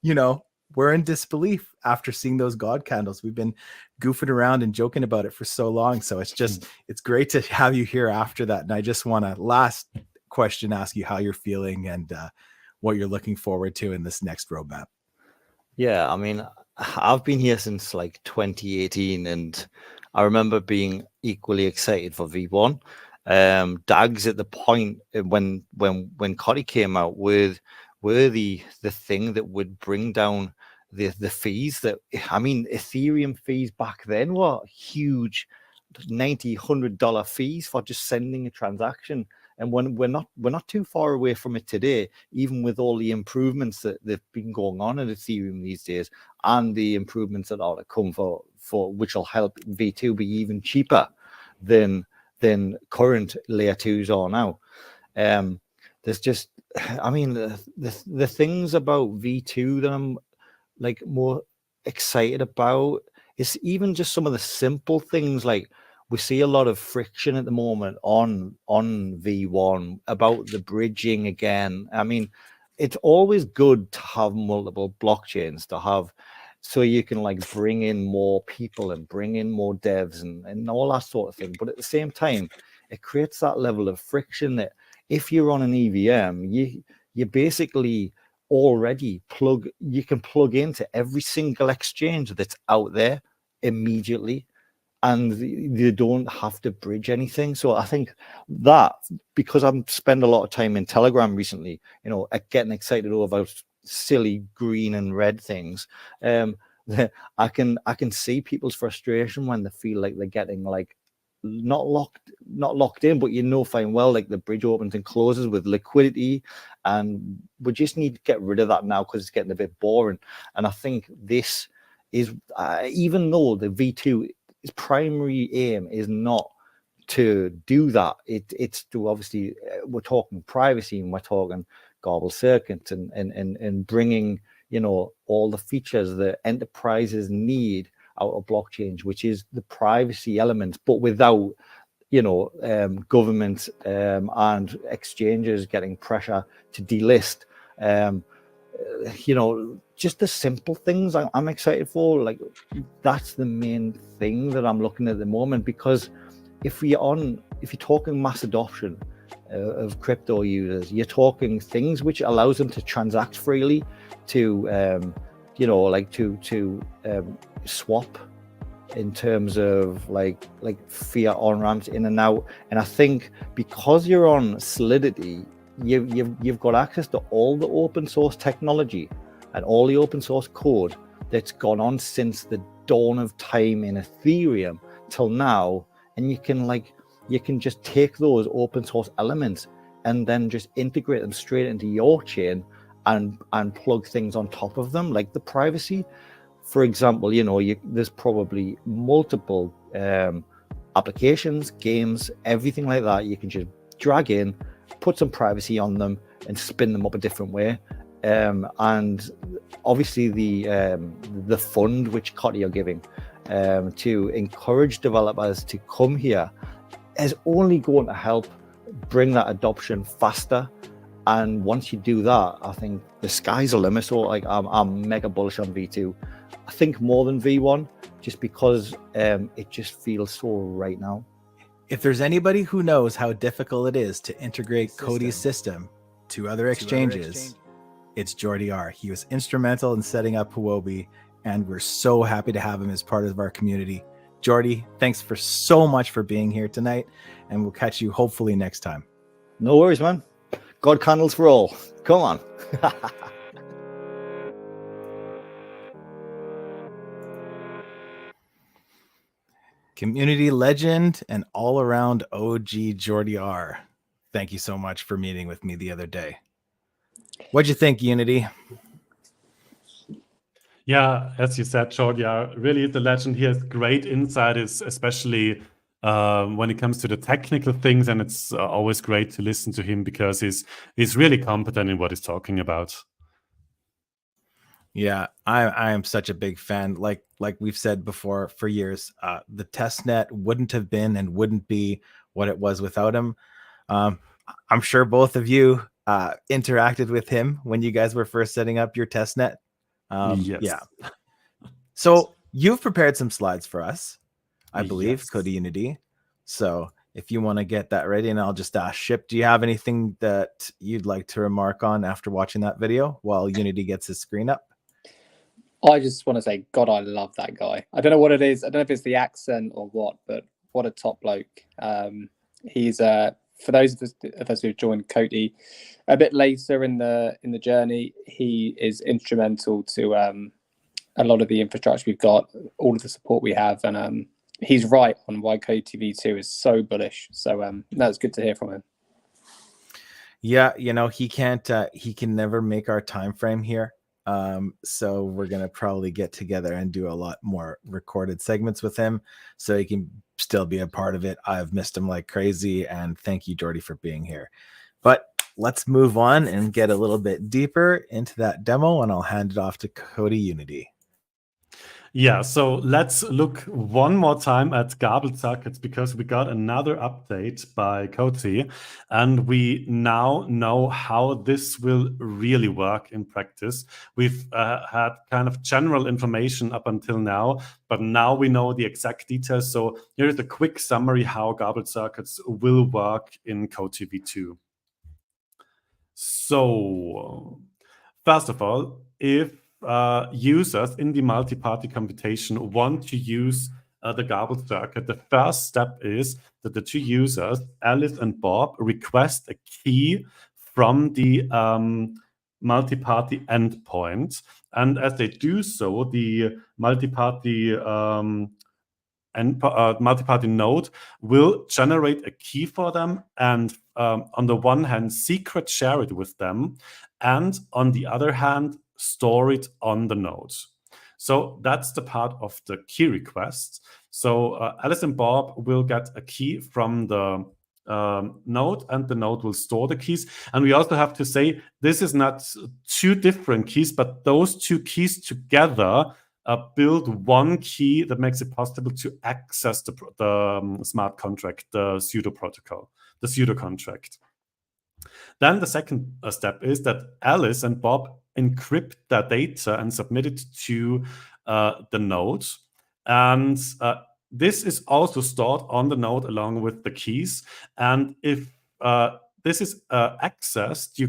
you know, we're in disbelief after seeing those God candles. We've been goofing around and joking about it for so long. So it's great to have you here after that. And I just want to last question ask you how you're feeling and what you're looking forward to in this next roadmap. Yeah, I mean, I've been here since like 2018, and I remember being equally excited for V1. DAGs at the point when COTI came out were the thing that would bring down the fees. That, I mean, Ethereum fees back then were huge, $90, $100 fees for just sending a transaction. And when we're not too far away from it today, even with all the improvements that have been going on in Ethereum these days, and the improvements that are to come for which will help V2 be even cheaper than current layer 2s are now. There's just, I mean, the things about V2 that I'm like more excited about is even just some of the simple things. Like, we see a lot of friction at the moment on V1 about the bridging again. I mean, it's always good to have multiple blockchains, to have, so you can like bring in more people and bring in more devs and all that sort of thing. But at the same time, it creates that level of friction that if you're on an EVM, you basically already you can plug into every single exchange that's out there immediately, and you don't have to bridge anything. So I think that, because I've spent a lot of time in Telegram recently, you know, getting excited over silly green and red things, I can see people's frustration when they feel like they're getting like not locked in, but you know fine well, like the bridge opens and closes with liquidity, and we just need to get rid of that now because it's getting a bit boring. And I think this is, even though the V2, its primary aim is not to do that, it's to, obviously, we're talking privacy and we're talking gobble circuits and bringing, you know, all the features that enterprises need out of blockchains, which is the privacy element, but without, you know, government and exchanges getting pressure to delist. You know, just the simple things I'm excited for. Like, that's the main thing that I'm looking at the moment, because if you're talking mass adoption of crypto users, you're talking things which allows them to transact freely, to you know, like to swap in terms of like fiat on ramps in and out. And I think because you're on Solidity, you've got access to all the open source technology and all the open source code that's gone on since the dawn of time in Ethereum till now. And you can just take those open source elements and then just integrate them straight into your chain and plug things on top of them, like the privacy. For example, you know, there's probably multiple applications, games, everything like that. You can just drag in, put some privacy on them, and spin them up a different way. And obviously the fund which COTI are giving to encourage developers to come here is only going to help bring that adoption faster. And once you do that, I think the sky's the limit. So like, I'm mega bullish on V2. I think more than V1, just because it just feels so right now. If there's anybody who knows how difficult it is to integrate COTI's system to other exchanges, it's Jordi R. He was instrumental in setting up Huobi, and we're so happy to have him as part of our community. Jordi, thanks for so much for being here tonight, and we'll catch you hopefully next time. No worries, man. God candles for all. Come on. Community legend and all-around OG Jordi R. Thank you so much for meeting with me the other day. What'd you think, Unity? Yeah, as you said, Jordi R really is the legend. He has great insight, especially when it comes to the technical things, and it's always great to listen to him because he's really competent in what he's talking about. Yeah, I am such a big fan. Like we've said before for years, the testnet wouldn't have been and wouldn't be what it was without him. I'm sure both of you interacted with him when you guys were first setting up your testnet. Yes. Yeah. So you've prepared some slides for us, I believe, Yes. COTI Unity. So if you want to get that ready, and I'll just ask Ship, do you have anything that you'd like to remark on after watching that video while Unity gets his screen up? I just want to say, God, I love that guy. I don't know what it is. I don't know if it's the accent or what, but what a top bloke. He's for those of us who've joined COTI a bit later in the journey, he is instrumental to a lot of the infrastructure we've got, all of the support we have, and he's right on why COTI V2 is so bullish. So that's good to hear from him. Yeah, he can't. He can never make our time frame here. So we're gonna probably get together and do a lot more recorded segments with him, so he can still be a part of it. I've missed him like crazy, and thank you, Jordy, for being here. But let's move on and get a little bit deeper into that demo, and I'll hand it off to COTI Unity. Yeah, so let's look one more time at garbled circuits, because we got another update by COTI, and we now know how this will really work in practice. We've had kind of general information up until now, but now we know the exact details. So here's a quick summary how garbled circuits will work in COTI V2. So first of all, if users in the multi-party computation want to use the garbled circuit, the first step is that the two users, Alice and Bob, request a key from the multi-party endpoint. And as they do so, the multi-party multi-party node will generate a key for them, and on the one hand secret share it with them, and on the other hand store it on the node. So that's the part of the key request. So Alice and Bob will get a key from the node, and the node will store the keys. And we also have to say this is not two different keys, but those two keys together build one key that makes it possible to access the smart contract, the pseudo protocol, the pseudo contract. Then the second step is that Alice and Bob encrypt their data and submit it to the node. And this is also stored on the node along with the keys. And if this is accessed,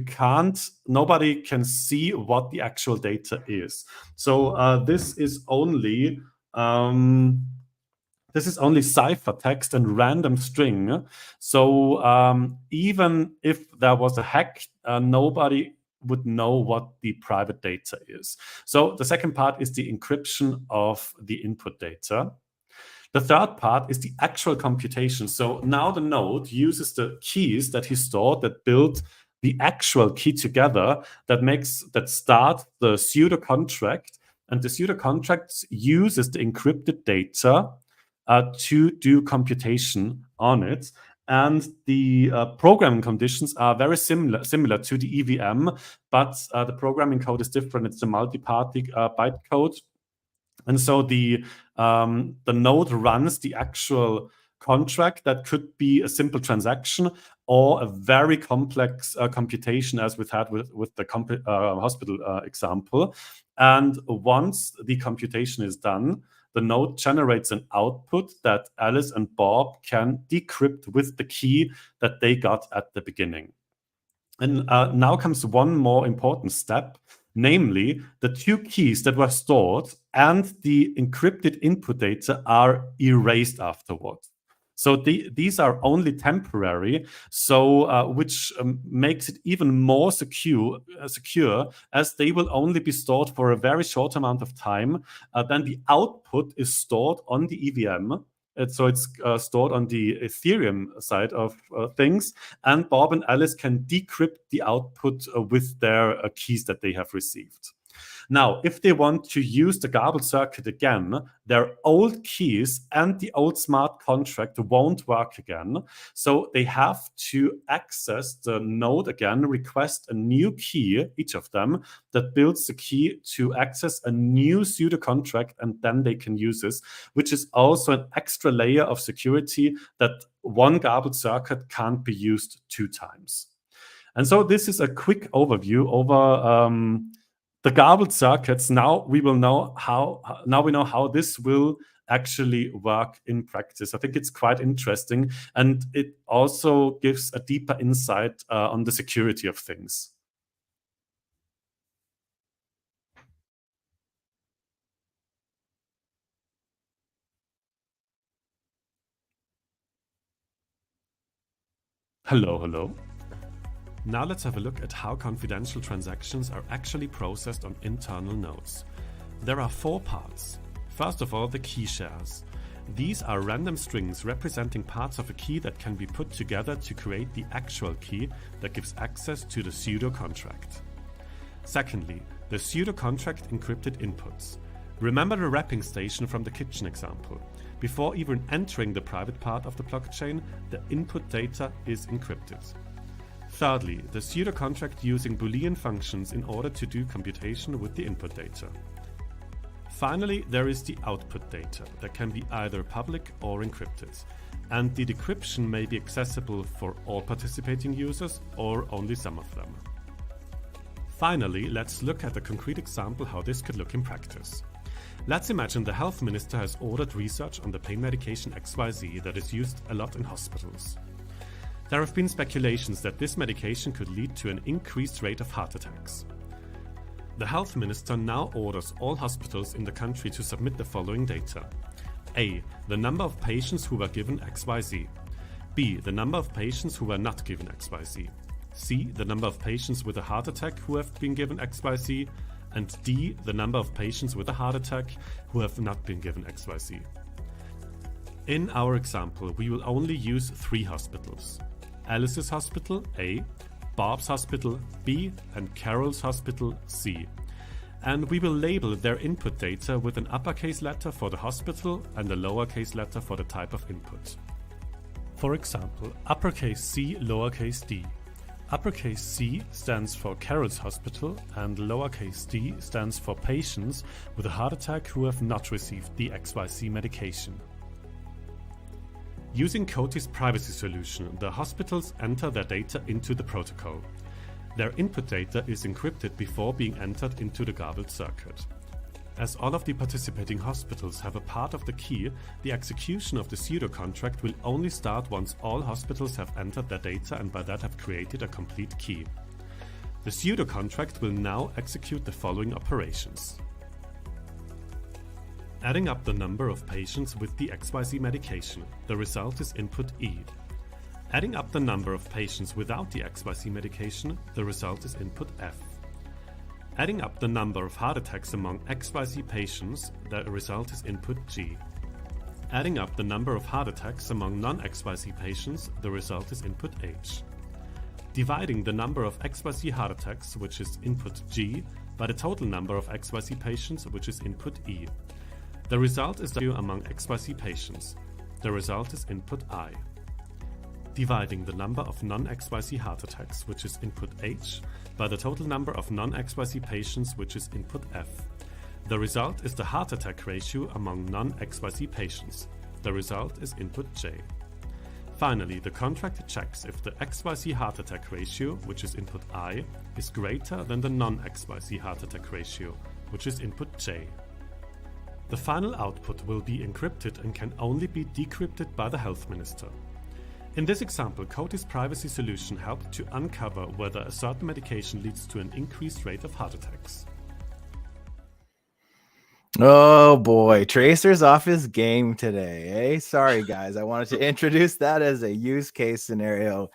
nobody can see what the actual data is. So this is only ciphertext and random string. So even if there was a hack, nobody would know what the private data is. So the second part is the encryption of the input data. The third part is the actual computation. So now the node uses the keys that he stored that build the actual key together that start the pseudo contract, and the pseudo contract uses the encrypted data to do computation on it. And the programming conditions are very similar to the EVM, but the programming code is different. It's the multi-party bytecode. And so the node runs the actual contract that could be a simple transaction or a very complex computation, as we've had with the hospital example. And once the computation is done, the node generates an output that Alice and Bob can decrypt with the key that they got at the beginning. And now comes one more important step, namely the two keys that were stored and the encrypted input data are erased afterwards. So these are only temporary, so which makes it even more secure, as they will only be stored for a very short amount of time. Then the output is stored on the EVM. So it's stored on the Ethereum side of things, and Bob and Alice can decrypt the output with their keys that they have received. Now, if they want to use the garbled circuit again, their old keys and the old smart contract won't work again. So they have to access the node again, request a new key, each of them, that builds the key to access a new pseudo contract, and then they can use this, which is also an extra layer of security that one garbled circuit can't be used 2 times. And so this is a quick overview over the garbled circuits. Now we know how this will actually work in practice. I think it's quite interesting, and it also gives a deeper insight on the security of things. Hello. Now let's have a look at how confidential transactions are actually processed on internal nodes. There are 4 parts. First of all, the key shares. These are random strings representing parts of a key that can be put together to create the actual key that gives access to the pseudo contract. Secondly, the pseudo contract encrypted inputs. Remember the wrapping station from the kitchen example. Before even entering the private part of the blockchain, the input data is encrypted. Thirdly, the pseudo contract using Boolean functions in order to do computation with the input data. Finally, there is the output data that can be either public or encrypted, and the decryption may be accessible for all participating users or only some of them. Finally, let's look at a concrete example how this could look in practice. Let's imagine the health minister has ordered research on the pain medication XYZ that is used a lot in hospitals. There have been speculations that this medication could lead to an increased rate of heart attacks. The health minister now orders all hospitals in the country to submit the following data. A. The number of patients who were given XYZ. B. The number of patients who were not given XYZ. C. The number of patients with a heart attack who have been given XYZ. And D. The number of patients with a heart attack who have not been given XYZ. In our example, we will only use 3 hospitals. Alice's Hospital, A, Bob's Hospital, B, and Carol's Hospital, C. And we will label their input data with an uppercase letter for the hospital and a lowercase letter for the type of input. For example, uppercase C, lowercase d. Uppercase C stands for Carol's Hospital and lowercase d stands for patients with a heart attack who have not received the XYZ medication. Using COTI's privacy solution, the hospitals enter their data into the protocol. Their input data is encrypted before being entered into the garbled circuit. As all of the participating hospitals have a part of the key, the execution of the pseudo contract will only start once all hospitals have entered their data and by that have created a complete key. The pseudo contract will now execute the following operations. Adding up the number of patients with the XYZ medication, the result is input E. Adding up the number of patients without the XYZ medication, the result is input F. Adding up the number of heart attacks among XYZ patients, the result is input G. Adding up the number of heart attacks among non-XYZ patients, the result is input H. Dividing the number of XYZ heart attacks, which is input G, by the total number of XYZ patients, which is input E. The result is the value among XYZ patients. The result is input I. Dividing the number of non-XYZ heart attacks, which is input H, by the total number of non-XYZ patients, which is input F. The result is the heart attack ratio among non-XYZ patients. The result is input J. Finally, the contract checks if the XYZ heart attack ratio, which is input I, is greater than the non-XYZ heart attack ratio, which is input J. The final output will be encrypted and can only be decrypted by the health minister. In this example, COTI's privacy solution helped to uncover whether a certain medication leads to an increased rate of heart attacks. Oh boy, Tracer's off his game today, eh? Sorry guys, I wanted to introduce that as a use case scenario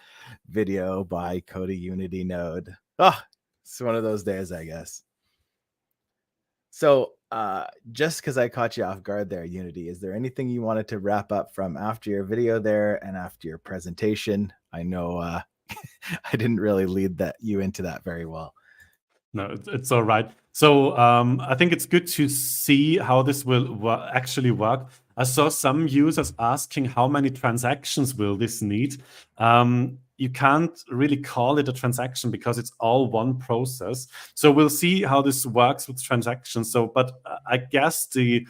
video by COTI Unity Node. Oh, it's one of those days, I guess. So just because I caught you off guard there, Unity, is there anything you wanted to wrap up from after your video there and after your presentation? I know I didn't really lead you into that very well. No, it's all right. So I think it's good to see how this will actually work. I saw some users asking how many transactions will this need. You can't really call it a transaction because it's all one process. So we'll see how this works with transactions. So, but I guess the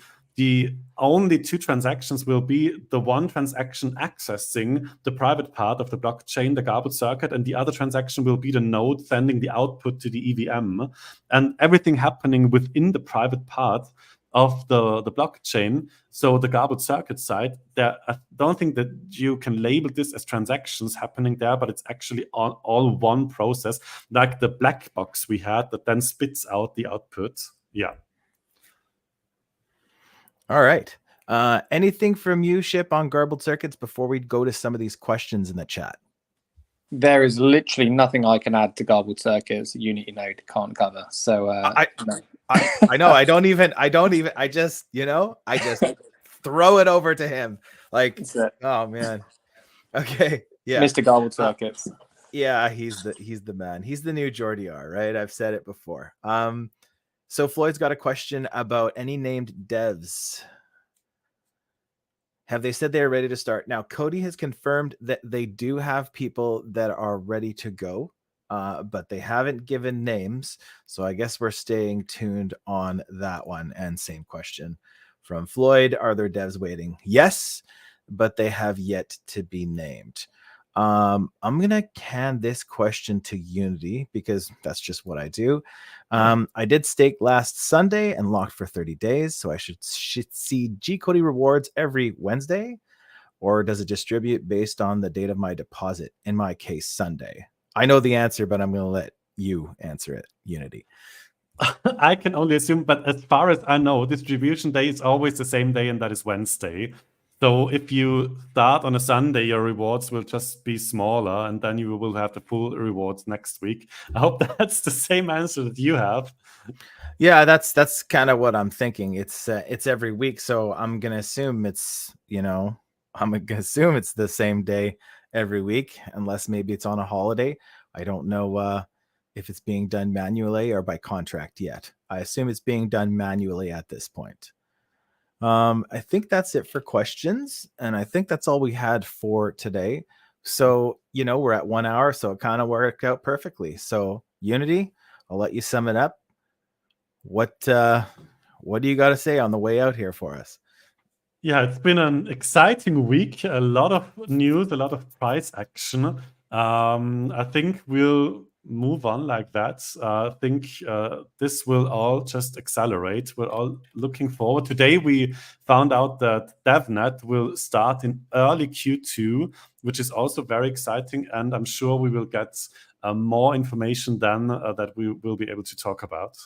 only 2 transactions will be the one transaction accessing the private part of the blockchain, the garbled circuit, and the other transaction will be the node sending the output to the EVM, and everything happening within the private part of the blockchain. So the garbled circuit side, I don't think that you can label this as transactions happening there, but it's actually all one process, like the black box we had that then spits out the output. Yeah. All right. Anything from you, Ship, on garbled circuits before we go to some of these questions in the chat? There is literally nothing I can add to garbled circuits Unity Node can't cover. So no. I know. I just throw it over to him. Like, oh man. Okay. Yeah. Mr. Garbled Circuits. Yeah, he's the man. He's the new Jordi R, right? I've said it before. So Floyd's got a question about any named devs. Have they said they are ready to start? Now, COTI has confirmed that they do have people that are ready to go, but they haven't given names. So I guess we're staying tuned on that one. And same question from Floyd. Are there devs waiting? Yes, but they have yet to be named. I'm going to can this question to Unity because that's just what I do. I did stake last Sunday and locked for 30 days. So I should see G-COTI rewards every Wednesday, or does it distribute based on the date of my deposit? In my case, Sunday. I know the answer, but I'm going to let you answer it, Unity. I can only assume, but as far as I know, distribution day is always the same day, and that is Wednesday. So if you start on a Sunday, your rewards will just be smaller, and then you will have the full rewards next week. I hope that's the same answer that you have. Yeah, that's kind of what I'm thinking. It's every week, so I'm gonna assume it's the same day every week, unless maybe it's on a holiday. I don't know if it's being done manually or by contract yet. I assume it's being done manually at this point. I think that's it for questions, and I think that's all we had for today. So, we're at 1 hour, so it kind of worked out perfectly. So, Unity, I'll let you sum it up. What do you got to say on the way out here for us? Yeah, it's been an exciting week. A lot of news, a lot of price action. I think we'll move on like that. I think this will all just accelerate. We're all looking forward. Today we found out that DevNet will start in early Q2, which is also very exciting. And I'm sure we will get more information then that we will be able to talk about.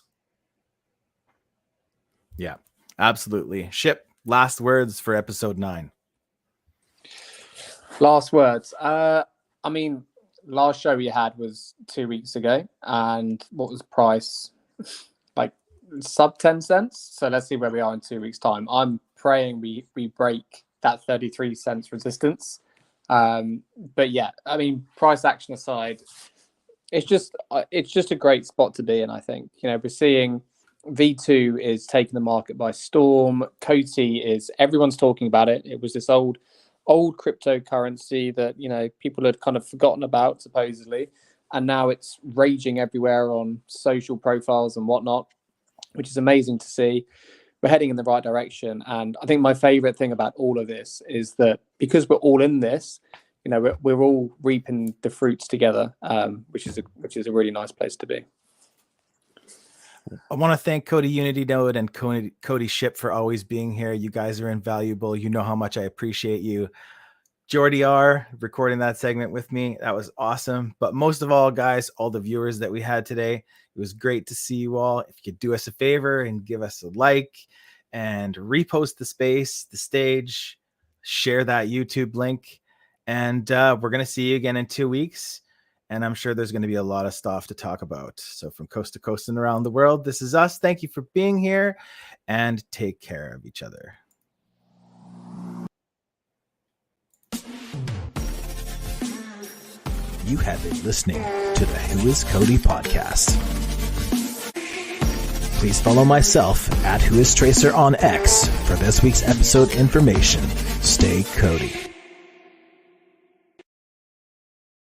Yeah, absolutely. Ship, last words for episode 9. Last words. Last show we had was 2 weeks ago, and what was price? Like sub 10 cents. So let's see where we are in 2 weeks' time. I'm praying we break that 33 cents resistance. But yeah, price action aside, it's just a great spot to be in. I think we're seeing V2 is taking the market by storm. COTI is, everyone's talking about it. It was this old cryptocurrency that people had kind of forgotten about supposedly, and now it's raging everywhere on social profiles and whatnot, which is amazing to see. We're heading in the right direction, and I think my favorite thing about all of this is that because we're all in this, we're all reaping the fruits together, which is a really nice place to be. I want to thank COTI Unity Node and COTI Ship for always being here. You guys are invaluable. You know how much I appreciate you. Jordi R, recording that segment with me. That was awesome. But most of all, guys, all the viewers that we had today, it was great to see you all. If you could do us a favor and give us a like and repost the stage, share that YouTube link. And we're going to see you again in 2 weeks. And I'm sure there's going to be a lot of stuff to talk about. So from coast to coast and around the world, this is us. Thank you for being here, and take care of each other. You have been listening to the Who is COTI podcast. Please follow myself at Who is Tracer on X for this week's episode information. Stay COTI.